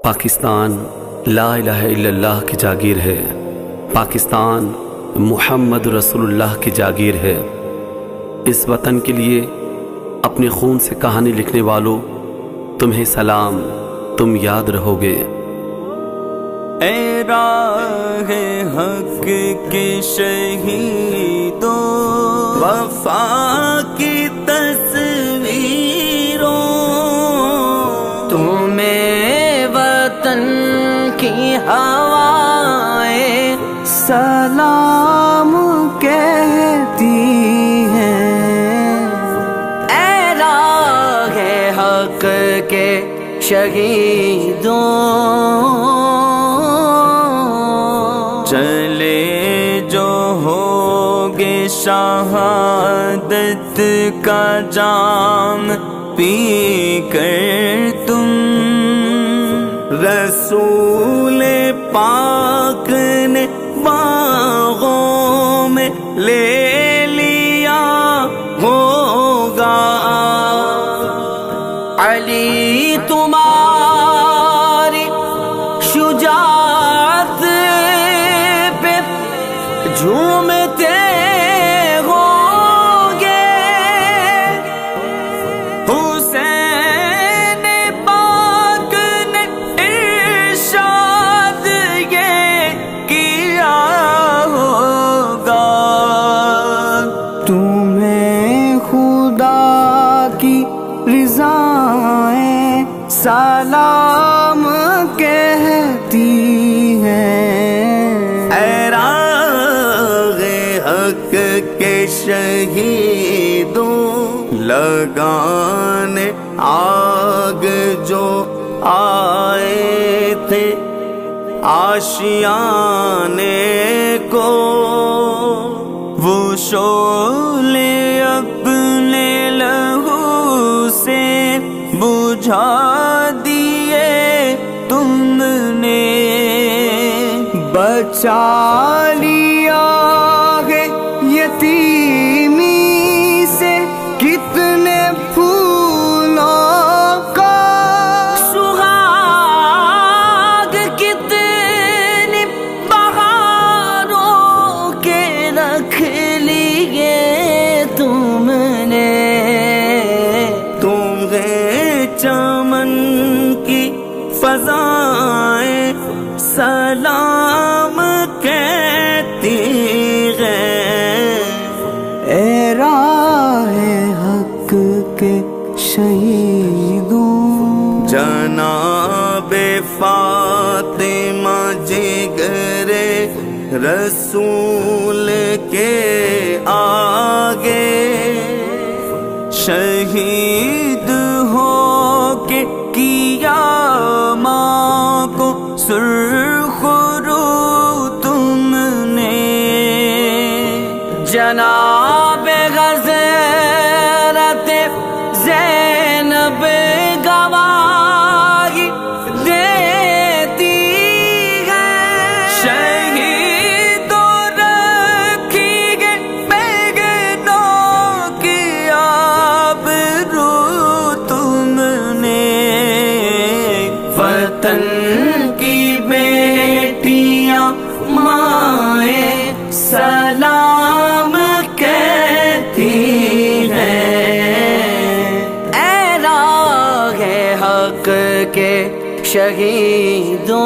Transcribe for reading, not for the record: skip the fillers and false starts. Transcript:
پاکستان لا الہ الا اللہ کی جاگیر ہے، پاکستان محمد رسول اللہ کی جاگیر ہے۔ اس وطن کے لیے اپنے خون سے کہانی لکھنے والوں، تمہیں سلام، تم یاد رہو گے۔ اے راہ حق کے شہیدوں، وفا کی تصویروں، تمہیں وطن کی ہوائیں سلام کہتی ہیں۔ اے راہ حق کے شہیدوں، چلے جو ہوگے شہادت کا جام پی کر تم، رسول پاک نے باغوں میں لے لیا ہوگا۔ علی تمہاری شجاعت پہ جھومتے ہوں گے، حسین پاک نے ارشاد یہ کیا ہوگا۔ تمہیں خدا کی رضائیں سلام کہتی ہیں۔ اے راہ حق کے شہیدوں، لگانے آگ جو آئے تھے آشیانے کو، وہ شعلے اپنے لہو سے بجھا دیے تم نے، بچا لیا ہے یتیمی سے کتنے پھولوں کا، سہاگ کتنے بہاروں کے رکھ لیے تم نے، تمہیں چمن کی فضائیں سلام کہتی ہیں۔ اے راہ حق کے شہیدوں، جناب فاطمہ جگر رسول کے آگے شہید ہو کے کیا ماں کو سرخ رو تم نے، جناب غیرت زینب گواہی دیتی ہے، شہیدوں رکھی گے بیگنوں کی آبرو تم نے، وطن کی بیٹیاں مائیں سلام کہتی ہیں۔ اے راہ حق کے شہیدوں،